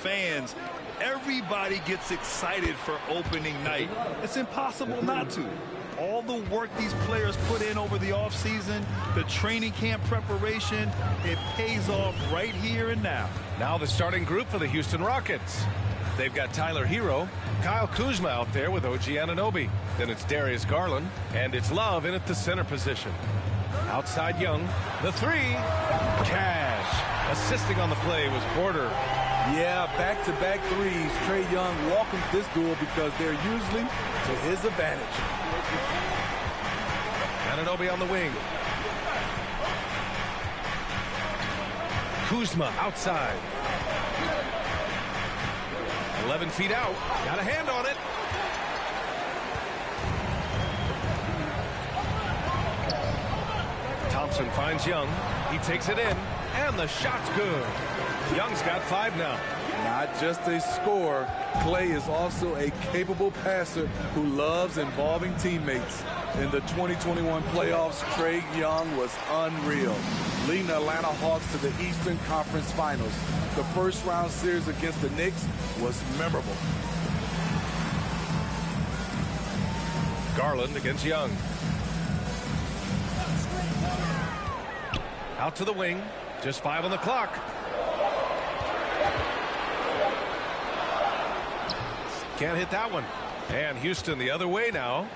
fans, everybody gets excited for opening night. It's impossible not to. All the work these players put in over the offseason, the training camp preparation, it pays off right here and now. Now the starting group for the Houston Rockets. They've got Tyler Hero, Kyle Kuzma out there with OG Anunoby. Then it's Darius Garland, and it's Love in at the center position. Outside Young, the three, Cash. Assisting on the play was Porter. Yeah, back-to-back threes. Trae Young welcomes this duel because they're usually to his advantage. Anunoby on the wing. Kuzma outside. 11 feet out. Got a hand on it. Thompson finds Young. He takes it in, and the shot's good. Young's got 5 now. Not just a scorer, Klay is also a capable passer who loves involving teammates. In the 2021 playoffs, Trae Young was unreal, leading the Atlanta Hawks to the Eastern Conference Finals. The first-round series against the Knicks was memorable. Garland against Young. Out to the wing. Just 5 on the clock. Can't hit that one. And Houston the other way now.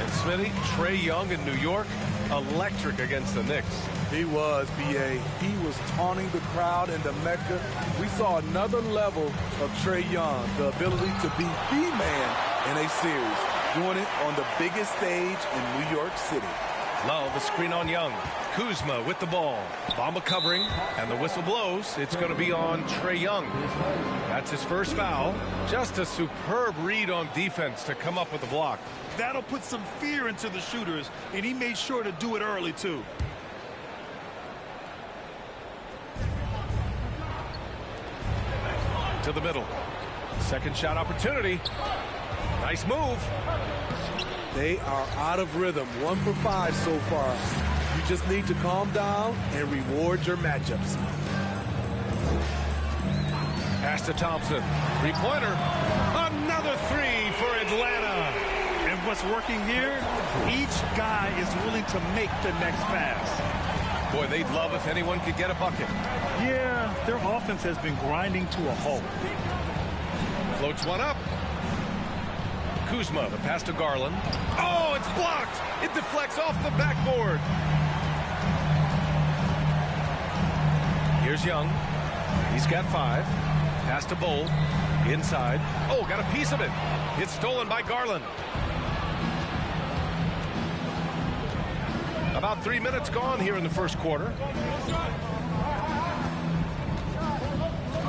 And Smitty, Trae Young in New York, electric against the Knicks. He was, B.A. He was taunting the crowd in the Mecca. We saw another level of Trae Young, the ability to be the man in a series, doing it on the biggest stage in New York City. Love a screen on Young. Kuzma with the ball. Bamba covering, and the whistle blows. It's going to be on Trae Young. That's his first foul. Just a superb read on defense to come up with the block. That'll put some fear into the shooters, and he made sure to do it early, too. To the middle. Second shot opportunity. Nice move. They are out of rhythm. 1 for 5 so far. You just need to calm down and reward your matchups. Pass to Thompson. Three-pointer. Another 3 for Atlanta. And what's working here, each guy is willing to make the next pass. Boy, they'd love if anyone could get a bucket. Yeah, their offense has been grinding to a halt. Floats one up. Kuzma, the pass to Garland. Oh, it's blocked. It deflects off the backboard. Here's Young. He's got 5. Pass to Bull. Inside. Oh, got a piece of it. It's stolen by Garland. About 3 minutes gone here in the first quarter.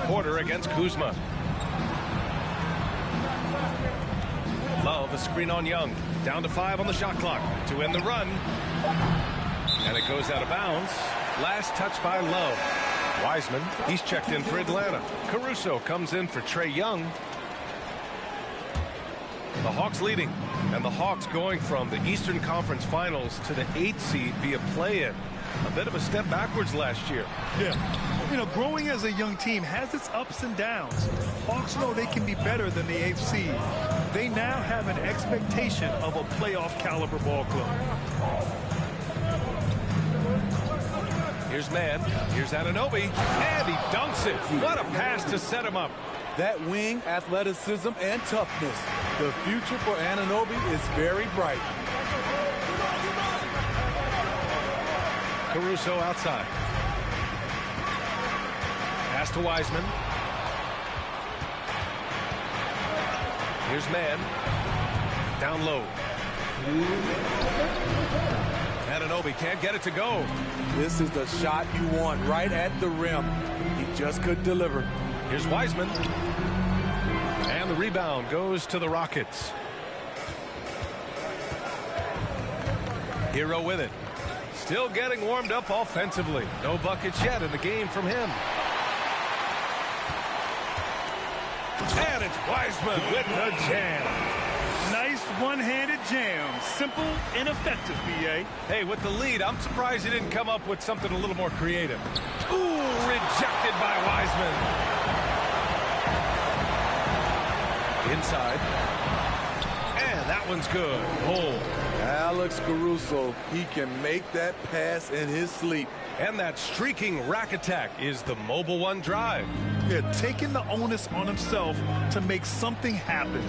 Porter against Kuzma. Love a screen on Young. Down to 5 on the shot clock to end the run. And it goes out of bounds. Last touch by Love. Wiseman, he's checked in for Atlanta. Caruso comes in for Trae Young. The Hawks leading. And the Hawks going from the Eastern Conference Finals to the 8th seed via play-in. A bit of a step backwards last year. Yeah. You know, growing as a young team has its ups and downs. Hawks know they can be better than the 8th seed. They now have an expectation of a playoff caliber ball club. Here's Mann. Here's Anunoby. And he dunks it. What a pass to set him up. That wing athleticism and toughness. The future for Anunoby is very bright. Caruso outside. Pass to Wiseman. Here's Mann. Down low. Anunoby can't get it to go. This is the shot you want right at the rim. He just couldn't deliver. Here's Wiseman. And the rebound goes to the Rockets. Hero with it. Still getting warmed up offensively. No buckets yet in the game from him. And it's Wiseman with the jam. Nice one-handed jam. Simple and effective, B.A. Hey, with the lead, I'm surprised he didn't come up with something a little more creative. Ooh, rejected by Wiseman. Inside. And that one's good. Hold. Alex Caruso, he can make that pass in his sleep. And that streaking rack attack is the Mobile One drive. Yeah, taking the onus on himself to make something happen.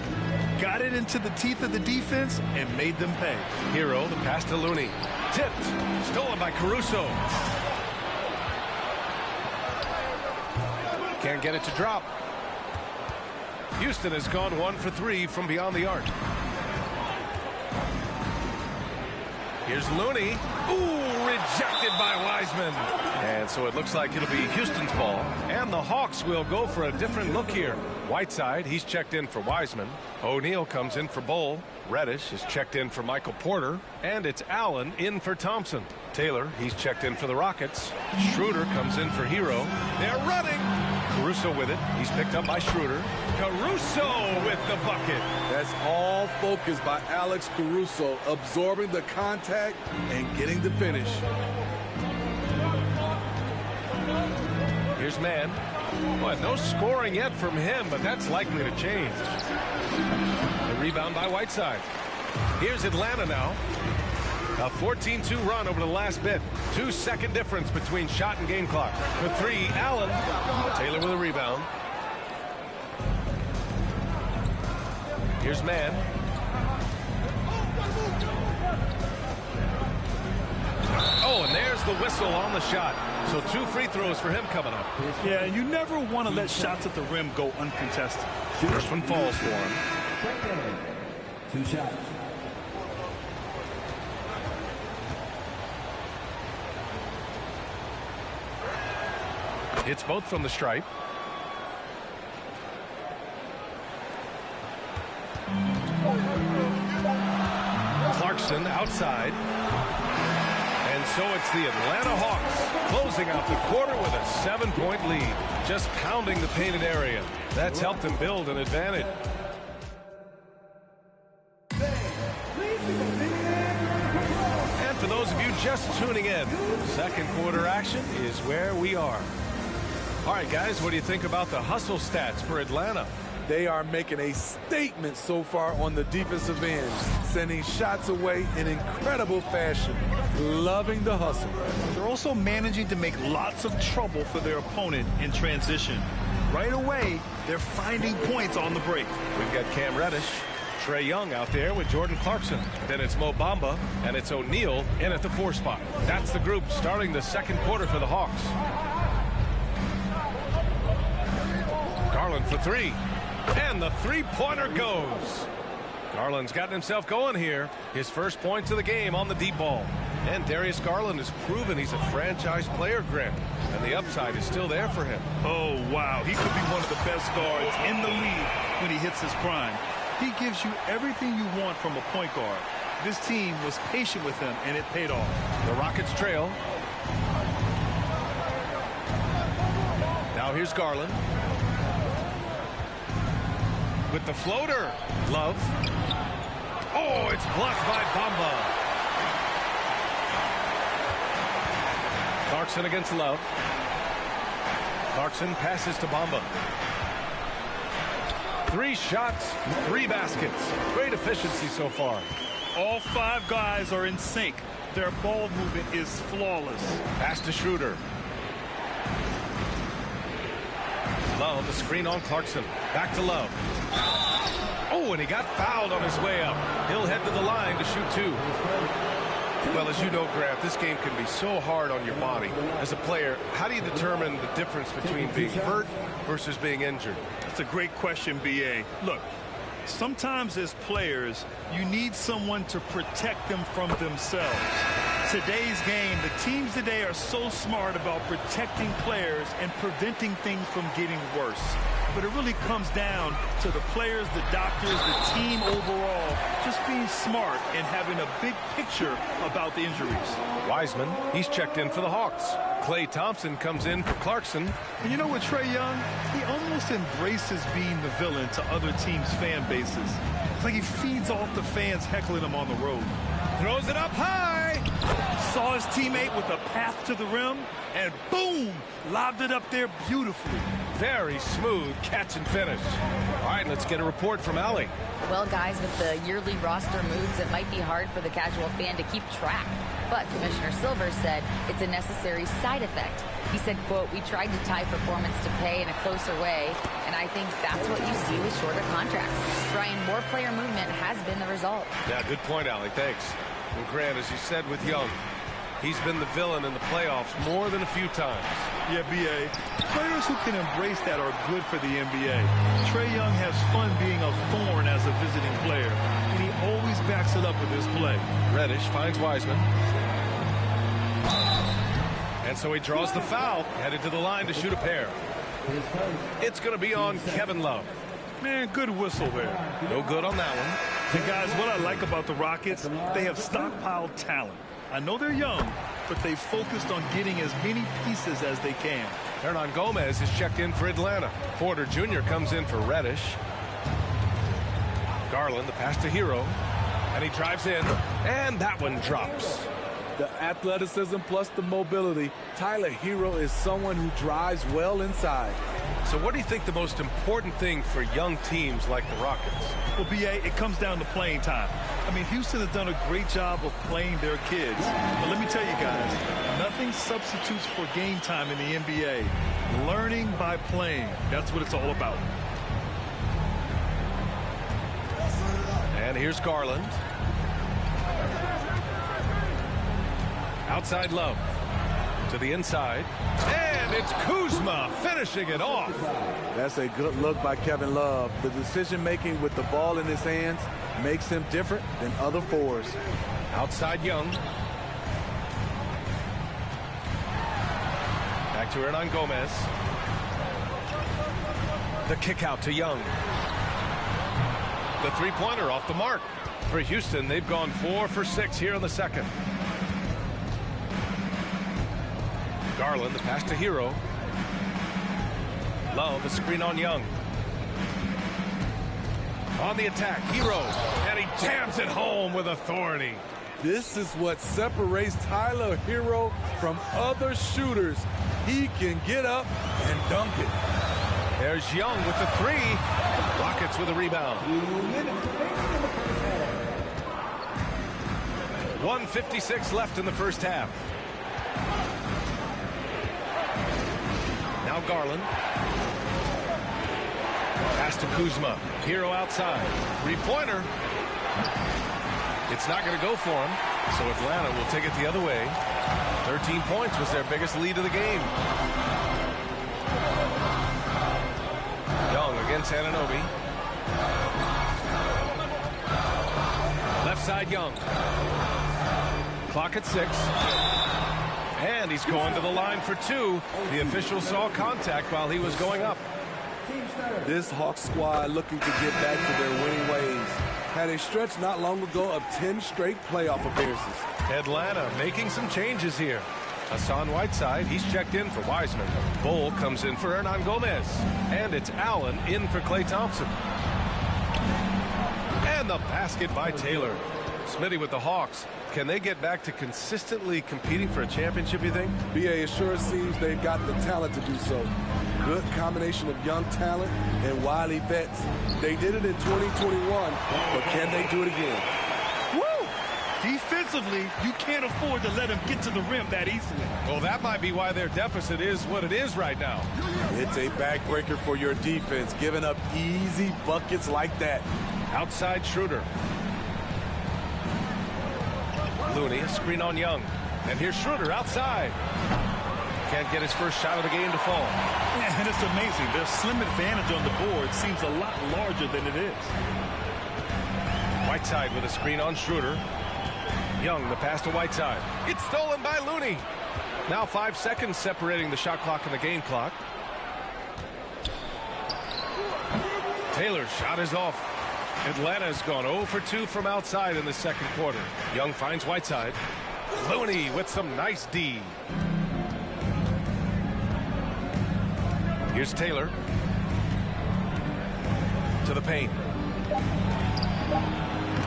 Got it into the teeth of the defense and made them pay. Hero, the pass to Looney. Tipped. Stolen by Caruso. Can't get it to drop. Houston has gone 1 for 3 from beyond the arc. Here's Looney. Ooh, rejected by Wiseman. And so it looks like it'll be Houston's ball. And the Hawks will go for a different look here. Whiteside, he's checked in for Wiseman. O'Neal comes in for Bull. Reddish is checked in for Michael Porter. And it's Allen in for Thompson. Taylor, he's checked in for the Rockets. Schroeder comes in for Hero. They're running. Caruso with it. He's picked up by Schroeder. Caruso with the bucket. That's all focused by Alex Caruso, absorbing the contact and getting the finish. Here's Mann. Well, no scoring yet from him, but that's likely to change. The rebound by Whiteside. Here's Atlanta now. A 14-2 run over the last bit. 2-second difference between shot and game clock. For three, Allen. Taylor with a rebound. Here's Mann. Oh, and there's the whistle on the shot. So 2 free throws for him coming up. Yeah, you never want to let shots at the rim go uncontested. First one falls for him. 2 shots. Hits both from the stripe. Clarkson outside. And so it's the Atlanta Hawks closing out the quarter with a 7-point lead. Just pounding the painted area. That's helped them build an advantage. And for those of you just tuning in, second quarter action is where we are. All right, guys, what do you think about the hustle stats for Atlanta? They are making a statement so far on the defensive end, sending shots away in incredible fashion. Loving the hustle. They're also managing to make lots of trouble for their opponent in transition. Right away, they're finding points on the break. We've got Cam Reddish, Trae Young out there with Jordan Clarkson. Then it's Mo Bamba, and it's O'Neal in at the 4 spot. That's the group starting the second quarter for the Hawks. Garland for 3. And the three-pointer goes. Garland's gotten himself going here. His first points of the game on the deep ball. And Darius Garland has proven he's a franchise player, Grant. And the upside is still there for him. Oh, wow. He could be one of the best guards in the league when he hits his prime. He gives you everything you want from a point guard. This team was patient with him, and it paid off. The Rockets trail. Now here's Garland. With the floater. Love. Oh, it's blocked by Bamba. Clarkson against Love. Clarkson passes to Bamba. 3 shots, 3 baskets. Great efficiency so far. All 5 guys are in sync. Their ball movement is flawless. Pass to Schroeder. Love, the screen on Clarkson. Back to Love. Oh, and he got fouled on his way up. He'll head to the line to shoot 2. Well, as you know, Grant, this game can be so hard on your body. As a player, how do you determine the difference between being hurt versus being injured? That's a great question, B.A. Look, sometimes as players, you need someone to protect them from themselves. Today's game, the teams today are so smart about protecting players and preventing things from getting worse. But it really comes down to the players, the doctors, the team overall, just being smart and having a big picture about the injuries. Wiseman, he's checked in for the Hawks. Klay Thompson comes in for Clarkson. And you know what, Trae Young? He almost embraces being the villain to other teams' fan bases. It's like he feeds off the fans heckling him on the road. Throws it up high. Saw his teammate with a path to the rim, and boom, lobbed it up there beautifully. Very smooth catch and finish. All right, let's get a report from Allie. Well, guys, with the yearly roster moves, it might be hard for the casual fan to keep track. But Commissioner Silver said it's a necessary side effect. He said, quote, "We tried to tie performance to pay in a closer way, and I think that's what you see with shorter contracts. Brian, more player movement has been the result." Yeah, good point, Allie. Thanks. And Grant, as you said with Young, he's been the villain in the playoffs more than a few times. Yeah, B.A., players who can embrace that are good for the NBA. Trae Young has fun being a thorn as a visiting player, and he always backs it up with his play. Reddish finds Wiseman. And so he draws the foul, headed to the line to shoot a pair. It's going to be on Kevin Love. Man, good whistle there. No good on that one. And guys, what I like about the Rockets, they have stockpiled talent. I know they're young, but they focused on getting as many pieces as they can. Hernan Gomez is checked in for Atlanta. Porter Jr. comes in for Reddish. Garland, the pass to Hero. And he drives in, and that one drops. The athleticism plus the mobility. Tyler Hero is someone who drives well inside. So what do you think the most important thing for young teams like the Rockets? Well, B.A., it comes down to playing time. I mean, Houston has done a great job of playing their kids. But let me tell you guys, nothing substitutes for game time in the NBA. Learning by playing. That's what it's all about. And here's Garland. Outside Love. To the inside. And it's Kuzma finishing it off. That's a good look by Kevin Love. The decision-making with the ball in his hands makes him different than other fours. Outside Young. Back to Hernan Gomez. The kick out to Young. The three-pointer off the mark. For Houston, they've gone 4 for 6 here in the second. Garland, the pass to Hero. Love, a screen on Young. On the attack, Hero, and he jams it home with authority. This is what separates Tyler Hero from other shooters. He can get up and dunk it. There's Young with the three. Rockets with a rebound. 1:56 left in the first half. Now Garland. Pass to Kuzma. Hero outside. Three-pointer. It's not going to go for him. So Atlanta will take it the other way. 13 points was their biggest lead of the game. Young against Anunoby. Left side Young. Clock at 6. And he's going to the line for 2. The official saw contact while he was going up. This Hawks squad looking to get back to their winning ways. Had a stretch not long ago of 10 straight playoff appearances. Atlanta making some changes here. Hassan Whiteside, he's checked in for Wiseman. Bull comes in for Hernan Gomez. And it's Allen in for Klay Thompson. And the basket by Taylor. Smitty with the Hawks. Can they get back to consistently competing for a championship, you think? BA, it sure seems they've got the talent to do so. Good combination of young talent and wily vets. They did it in 2021, but can they do it again? Woo! Defensively, you can't afford to let him get to the rim that easily. Well, that might be why their deficit is what it is right now. It's a backbreaker for your defense, giving up easy buckets like that. Outside Schroeder. Looney, a screen on Young. And here's Schroeder outside. Can't get his first shot of the game to fall. Yeah, and it's amazing. Their slim advantage on the board seems a lot larger than it is. Whiteside with a screen on Schroeder. Young, the pass to Whiteside. It's stolen by Looney. Now 5 seconds separating the shot clock and the game clock. Taylor's shot is off. Atlanta's gone 0 for 2 from outside in the second quarter. Young finds Whiteside. Looney with some nice D. Here's Taylor. To the paint.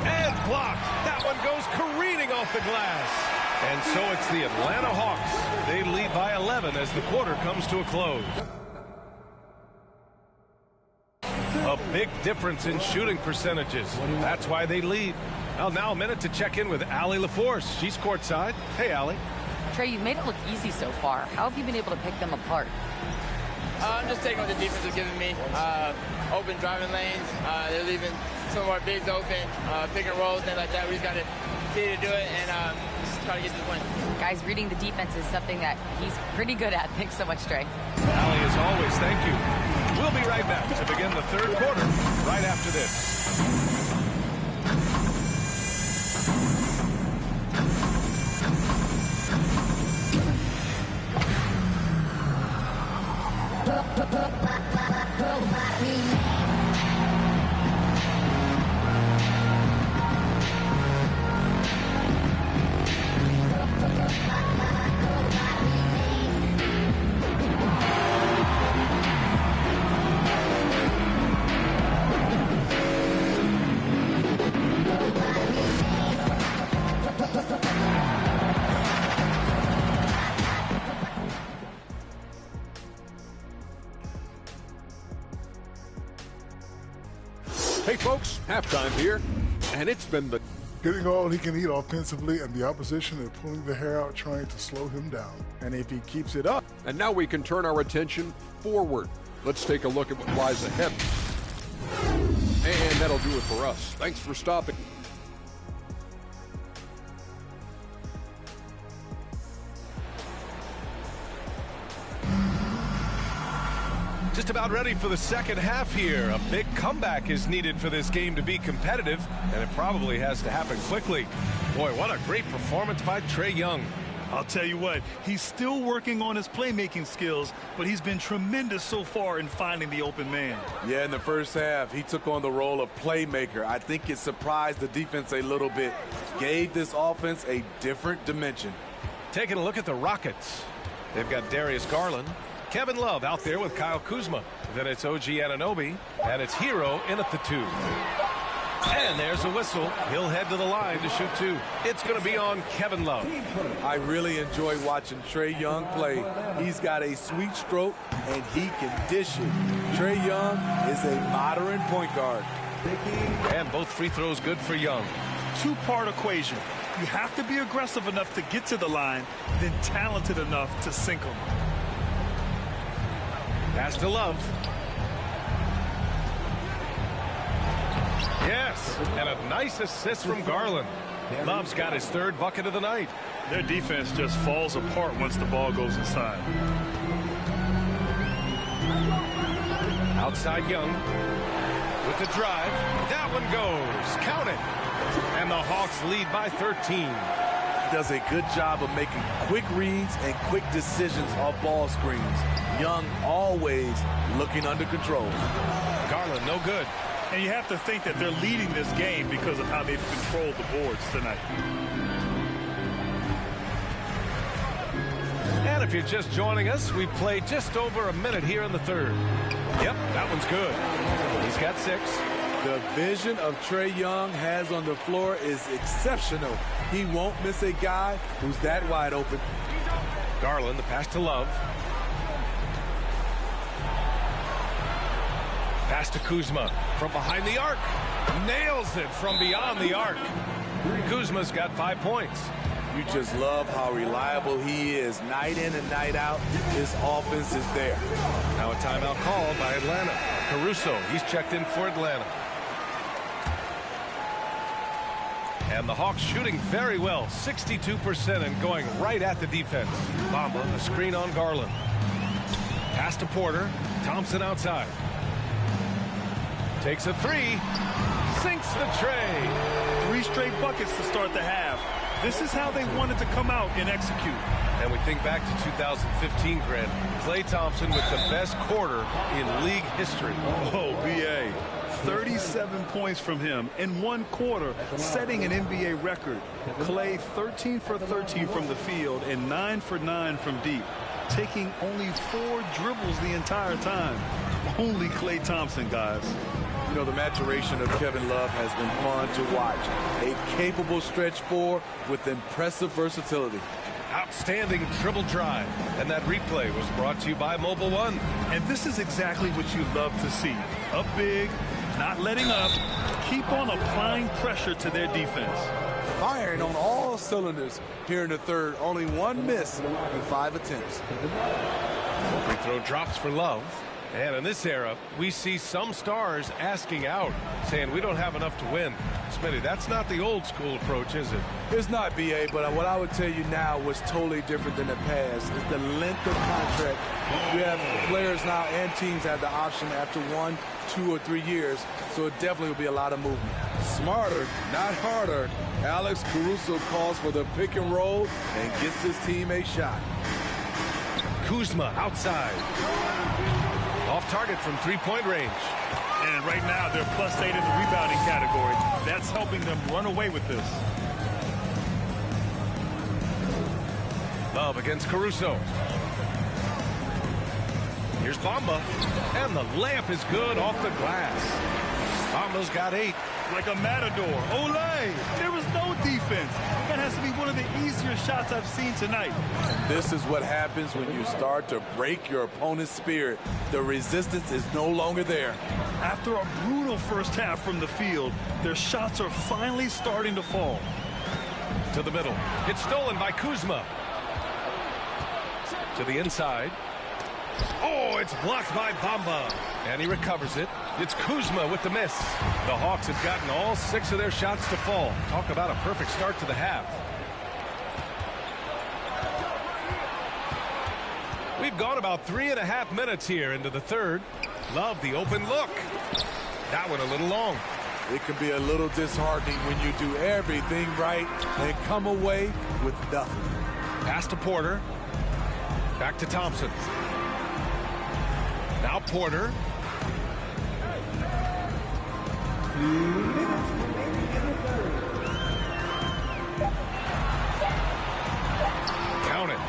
And blocked. That one goes careening off the glass. And so it's the Atlanta Hawks. They lead by 11 as the quarter comes to a close. A big difference in shooting percentages. That's why they lead. Well, now a minute to check in with Allie LaForce. She's courtside. Hey, Allie. Trey, you've made it look easy so far. How have you been able to pick them apart? I'm just taking what the defense is giving me. Open driving lanes. They're leaving some of our bigs open, pick and rolls, things like that. We just got to continue to do it and try to get to the win. Guys, reading the defense is something that he's pretty good at. Thanks so much, Trey. Allie, as always, thank you. We'll be right back to begin the third quarter right after this. Hey folks, halftime here, and it's been the getting all he can eat offensively, and the opposition is pulling the hair out trying to slow him down. And if he keeps it up. and now we can turn our attention forward. Let's take a look at what lies ahead. And that'll do it for us. Thanks for stopping. Just about ready for the second half here. A big comeback is needed for this game to be competitive, and it probably has to happen quickly. Boy, what a great performance by Trae Young. I'll tell you what, he's still working on his playmaking skills, but he's been tremendous so far in finding the open man. Yeah, in the first half, he took on the role of playmaker. I think it surprised the defense a little bit, gave this offense a different dimension. Taking a look at the Rockets. They've got Darius Garland, Kevin Love out there with Kyle Kuzma. Then it's OG Anunoby, and it's Hero in at the 2. And there's a whistle. He'll head to the line to shoot 2. It's going to be on Kevin Love. I really enjoy watching Trae Young play. He's got a sweet stroke, and he can dish it. Trae Young is a modern point guard. And both free throws good for Young. Two-part equation. You have to be aggressive enough to get to the line, then talented enough to sink them. Pass to Love. Yes, and a nice assist from Garland. Love's got his third bucket of the night. Their defense just falls apart once the ball goes inside. Outside Young with the drive. That one goes. Count it. And the Hawks lead by 13. Does a good job of making quick reads and quick decisions off ball screens. Young always looking under control. Garland no good. And you have to think that they're leading this game because of how they've controlled the boards tonight. And if you're just joining us, we've played just over a minute here in the third. Yep, that one's good. He's got 6. The vision of Trae Young has on the floor is exceptional. He won't miss a guy who's that wide open. Garland, the pass to Love. Pass to Kuzma from behind the arc. Nails it from beyond the arc. Kuzma's got 5 points. You just love how reliable he is. Night in and night out, his offense is there. Now a timeout called by Atlanta. Caruso, he's checked in for Atlanta. And the Hawks shooting very well, 62% and going right at the defense. Bamba, a screen on Garland. Pass to Porter. Thompson outside. Takes a 3. Sinks the tray. 3 straight buckets to start the half. This is how they wanted to come out and execute. And we think back to 2015, Grant. Klay Thompson with the best quarter in league history. Oh, B.A. 37 points from him in 1 quarter, setting an NBA record. Klay 13 for 13 from the field and 9 for 9 from deep, taking only 4 dribbles the entire time. Only Klay Thompson, guys. You know, the maturation of Kevin Love has been fun to watch. A capable stretch four with impressive versatility. Outstanding dribble drive. And that replay was brought to you by Mobile One. And this is exactly what you love to see. Up big, not letting up, keep on applying pressure to their defense. Firing on all cylinders here in the third. Only one miss in 5 attempts. Free throw drops for Love. And in this era, we see some stars asking out, saying we don't have enough to win. Smitty, that's not the old school approach, is it? It's not, BA, but what I would tell you now was totally different than the past. It's the length of contract. We have players now and teams have the option after 1, 2, or 3 years, so it definitely will be a lot of movement. Smarter, not harder. Alex Caruso calls for the pick and roll and gets his team a shot. Kuzma outside. Off target from three-point range. And right now, they're +8 in the rebounding category. That's helping them run away with this. Love against Caruso. Here's Bamba. And the layup is good off the glass. Bamba's got 8. Like a matador. Olay! There was no defense. That has to be one of the easier shots I've seen tonight. This is what happens when you start to break your opponent's spirit. The resistance is no longer there. After a brutal first half from the field, their shots are finally starting to fall. To the middle. It's stolen by Kuzma. To the inside. Oh, it's blocked by Bamba. And he recovers it. It's Kuzma with the miss. The Hawks have gotten all 6 of their shots to fall. Talk about a perfect start to the half. We've gone about 3.5 minutes here into the third. Love the open look. That one a little long. It can be a little disheartening when you do everything right and come away with nothing. Pass to Porter. Back to Thompson. Now Porter. Count it.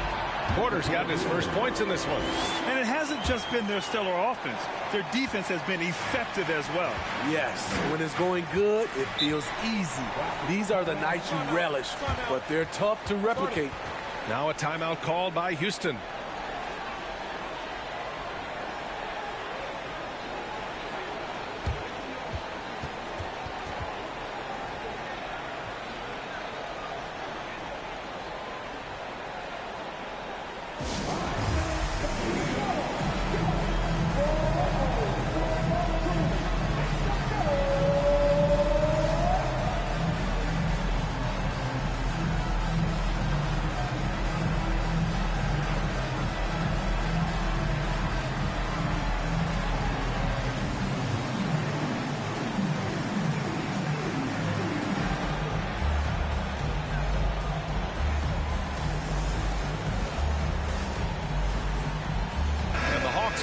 Porter's gotten his first points in this one. And it hasn't just been their stellar offense. Their defense has been effective as well. Yes, when it's going good, it feels easy. These are the nights you relish, but they're tough to replicate. Now a timeout called by Houston.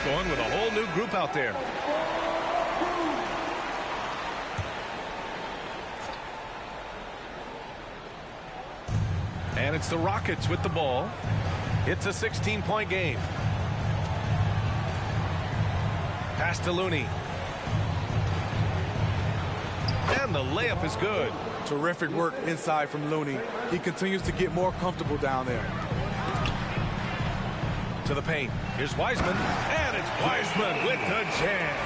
Going with a whole new group out there. And it's the Rockets with the ball. It's a 16-point game. Pass to Looney. And the layup is good. Terrific work inside from Looney. He continues to get more comfortable down there. To the paint. Here's Wiseman. And it's Wiseman with the jam.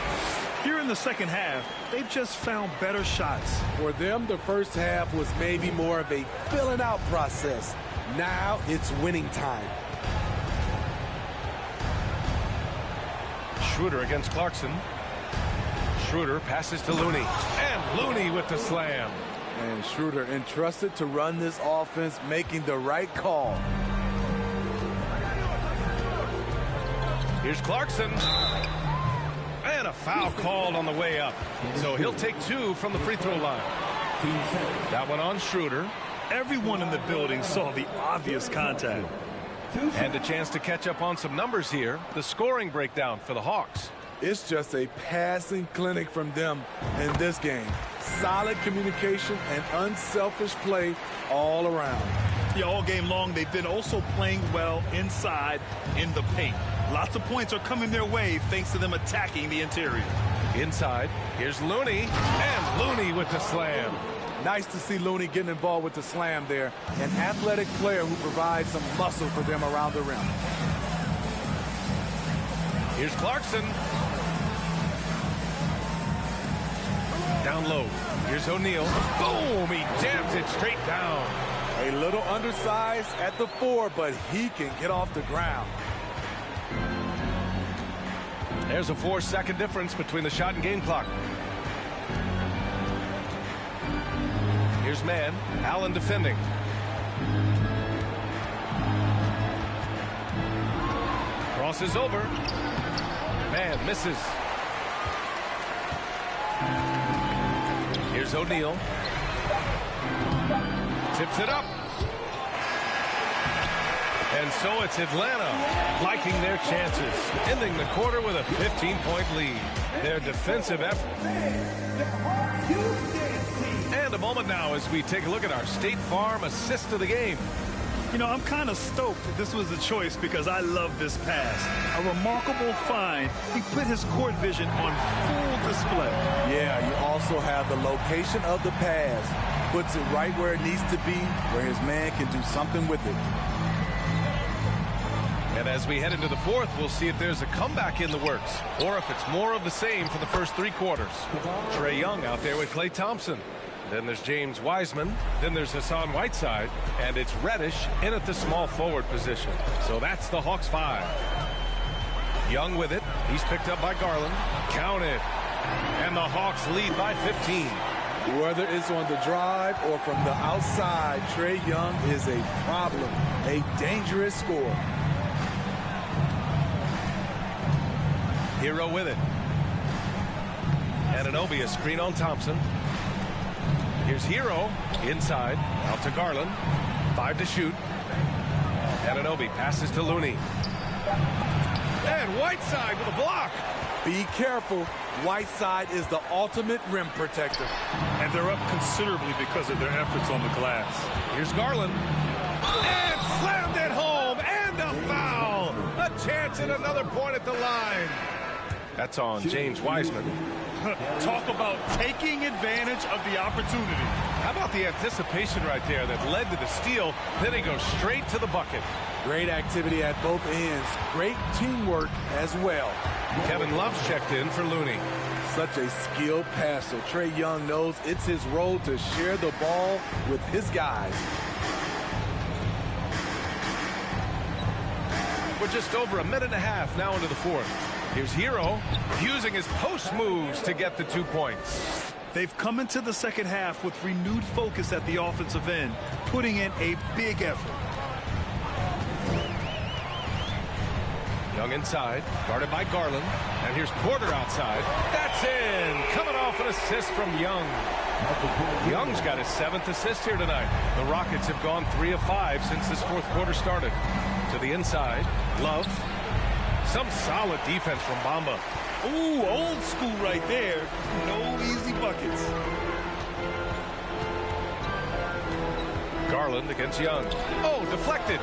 Here in the second half, they've just found better shots. For them, the first half was maybe more of a filling out process. Now it's winning time. Schroeder against Clarkson. Schroeder passes to Looney. And Looney with the slam. And Schroeder entrusted to run this offense, making the right call. Here's Clarkson. And a foul called on the way up. So he'll take 2 from the free throw line. That one on Schroeder. Everyone in the building saw the obvious contact. And a chance to catch up on some numbers here. The scoring breakdown for the Hawks. It's just a passing clinic from them in this game. Solid communication and unselfish play all around. Yeah, all game long, they've been also playing well inside in the paint. Lots of points are coming their way thanks to them attacking the interior. Inside, here's Looney, and Looney with the slam. Nice to see Looney getting involved with the slam there. An athletic player who provides some muscle for them around the rim. Here's Clarkson. Down low. Here's O'Neal. Boom! He jams it straight down. A little undersized at the 4, but he can get off the ground. There's a 4-second difference between the shot and game clock. Here's man. Allen defending. Crosses over. Man misses. Here's O'Neal. Tips it up. And so it's Atlanta liking their chances, ending the quarter with a 15-point lead. Their defensive effort. And a moment now as we take a look at our State Farm assist of the game. You know, I'm kind of stoked that this was a choice because I love this pass. A remarkable find. He put his court vision on full display. Yeah, you also have the location of the pass. Puts it right where it needs to be, where his man can do something with it. And as we head into the fourth, we'll see if there's a comeback in the works or if it's more of the same for the first 3 quarters. Trae Young out there with Klay Thompson. Then there's James Wiseman. Then there's Hassan Whiteside. And it's Reddish in at the small forward position. So that's the Hawks 5. Young with it. He's picked up by Garland. Count it. And the Hawks lead by 15. Whether it's on the drive or from the outside, Trae Young is a problem. A dangerous scorer. Hero with it. Anunoby, a screen on Thompson. Here's Hero inside, out to Garland. 5 to shoot. Anunoby passes to Looney. And Whiteside with a block. Be careful. Whiteside is the ultimate rim protector. And they're up considerably because of their efforts on the glass. Here's Garland. And slammed it home. And a foul. A chance at another point at the line. That's on James Wiseman. Talk about taking advantage of the opportunity. How about the anticipation right there that led to the steal? Then he goes straight to the bucket. Great activity at both ends. Great teamwork as well. Kevin Love's checked in for Looney. Such a skilled passer. Trae Young knows it's his role to share the ball with his guys. We're just over a minute and a half now into the fourth. Here's Hero using his post moves to get the 2 points. They've come into the second half with renewed focus at the offensive end, putting in a big effort. Young inside, guarded by Garland. And here's Porter outside. That's in. Coming off an assist from Young. Young's got his 7th assist here tonight. The Rockets have gone 3 of 5 since this fourth quarter started. To the inside, Love. Some solid defense from Bamba. Ooh, old school right there. No easy buckets. Garland against Young. Oh, deflected.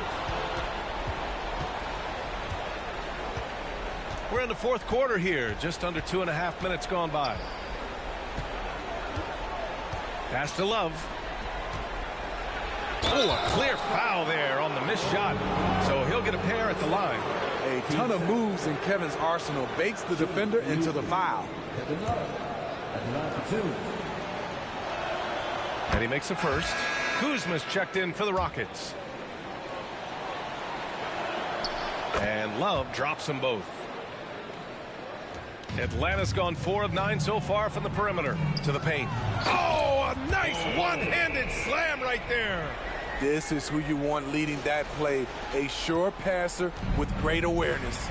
We're in the fourth quarter here. Just under 2.5 minutes gone by. Pass to Love. Oh, a clear foul there on the missed shot. So he'll get a pair at the line. A ton of moves in Kevin's arsenal baits the defender into the foul. And he makes the first. Kuzma's checked in for the Rockets. And Love drops them both. Atlanta's gone 4 of 9 so far from the perimeter. To the paint. Oh, a nice one-handed slam right there. This is who you want leading that play. A sure passer with great awareness.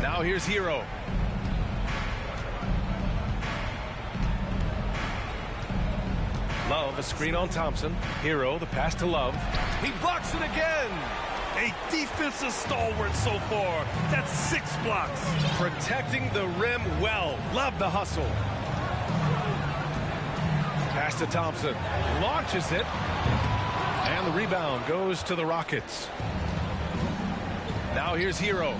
Now here's Hero. Love, a screen on Thompson. Hero, the pass to Love. He blocks it again. A defensive stalwart so far. That's 6 blocks. Protecting the rim well. Love the hustle. Pass to Thompson. Launches it. And the rebound goes to the Rockets. Now here's Hero.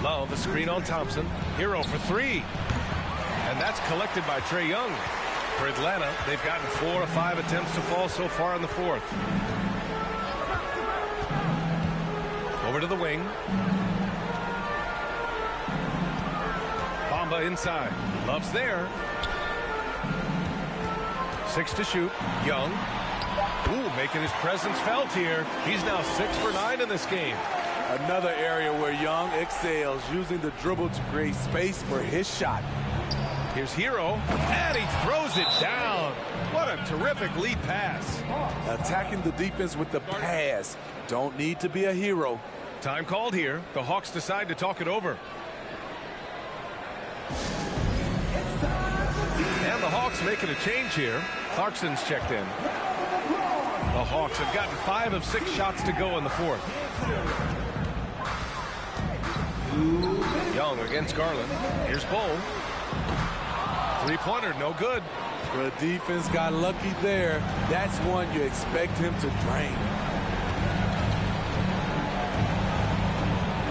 Love, a screen on Thompson. Hero for three. And that's collected by Trae Young. For Atlanta, they've gotten 4 of 5 attempts to fall so far in the fourth. Over to the wing. Bamba inside. Love's there. 6 to shoot. Young. Ooh, making his presence felt here. He's now 6 for 9 in this game. Another area where Young excels, using the dribble to create space for his shot. Here's Hero, and he throws it down. What a terrific lead pass. Attacking the defense with the pass. Don't need to be a hero. Time called here. The Hawks decide to talk it over. And the Hawks making a change here. Clarkson's checked in. The Hawks have gotten 5 of 6 shots to go in the fourth. Young against Garland. Here's Bull. Three-pointer, no good. The defense got lucky there. That's one you expect him to drain.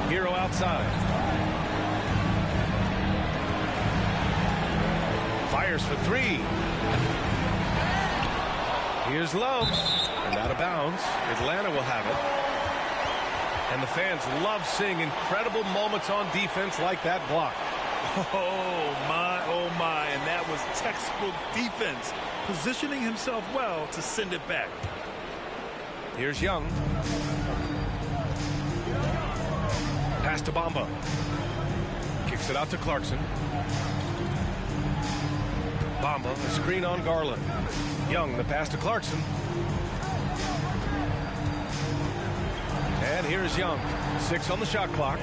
Hero outside. Fires for three. Here's Love. And out of bounds. Atlanta will have it. And the fans love seeing incredible moments on defense like that block. Oh, my. And that was textbook defense. Positioning himself well to send it back. Here's Young. Pass to Bamba. Kicks it out to Clarkson. Bamba, a screen on Garland. Young, the pass to Clarkson. And here's Young. 6 on the shot clock.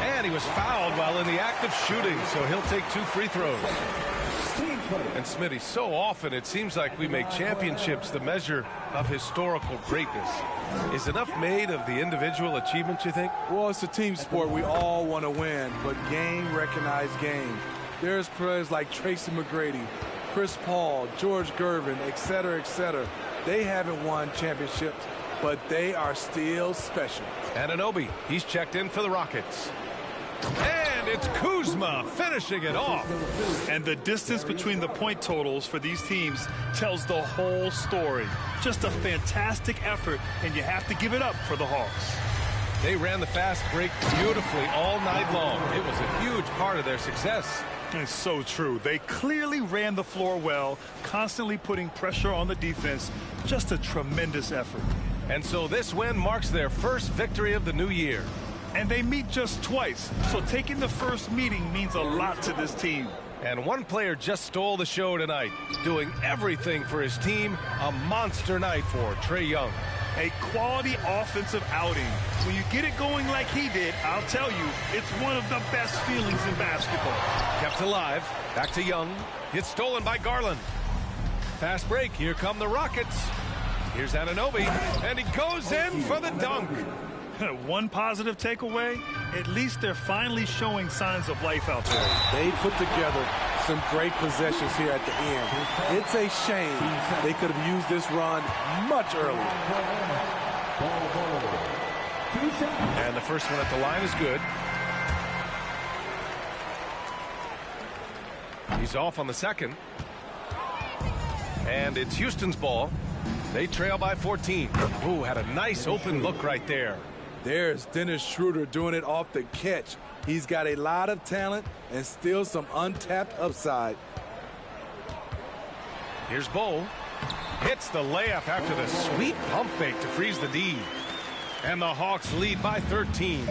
And he was fouled while in the act of shooting, so he'll take 2 free throws. And Smitty, so often it seems like we make championships the measure of historical greatness. Is enough made of the individual achievements, you think? Well, it's a team sport. We all want to win, but game recognized game. There's players like Tracy McGrady, Chris Paul, George Gervin, etc., etc. They haven't won championships, but they are still special. Anunoby, he's checked in for the Rockets. And it's Kuzma finishing it off. And the distance between the point totals for these teams tells the whole story. Just a fantastic effort, and you have to give it up for the Hawks. They ran the fast break beautifully all night long. It was a huge part of their success. It's so true. They clearly ran the floor well, constantly putting pressure on the defense. Just a tremendous effort. And so this win marks their first victory of the new year. And they meet just twice, so taking the first meeting means a lot to this team. And one player just stole the show tonight, doing everything for his team. A monster night for Trae Young. A quality offensive outing. When you get it going like he did, I'll tell you, it's one of the best feelings in basketball. Kept alive. Back to Young. It's stolen by Garland. Fast break. Here come the Rockets. Here's Anunoby, and he goes in for the dunk. One positive takeaway, at least they're finally showing signs of life out there. They put together some great possessions here at the end. It's a shame they could have used this run much earlier. And the first one at the line is good. He's off on the second. And it's Houston's ball. They trail by 14. Ooh, had a nice open look right there. There's Dennis Schroeder doing it off the catch. He's got a lot of talent and still some untapped upside. Here's Bull. Hits the layup after the sweet pump fake to freeze the D. And the Hawks lead by 13.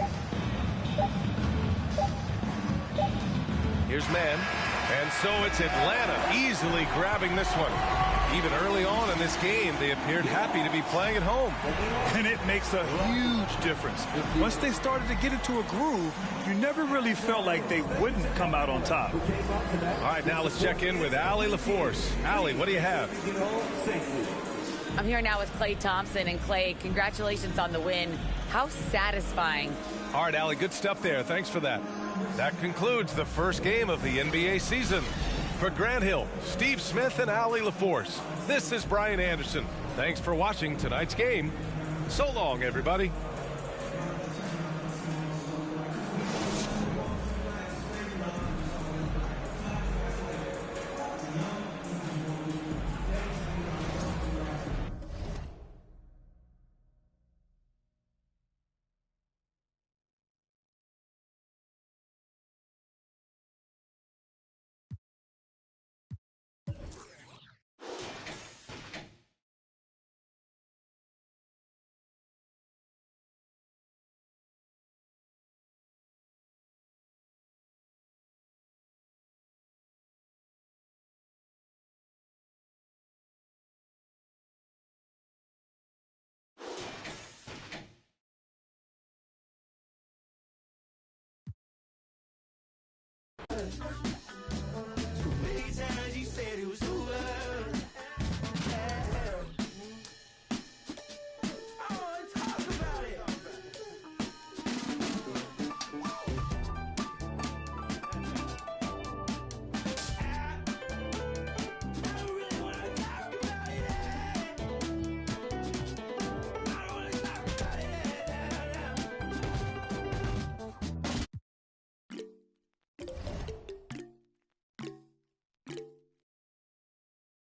Here's Mann. And so it's Atlanta easily grabbing this one. Even early on in this game, they appeared happy to be playing at home. And it makes a huge difference. Once they started to get into a groove, you never really felt like they wouldn't come out on top. All right, now let's check in with Allie LaForce. Allie, what do you have? I'm here now with Klay Thompson. And Klay, congratulations on the win. How satisfying. All right, Allie, good stuff there. Thanks for that. That concludes the first game of the NBA season. For Grant Hill, Steve Smith, and Allie LaForce, this is Brian Anderson. Thanks for watching tonight's game. So long, everybody.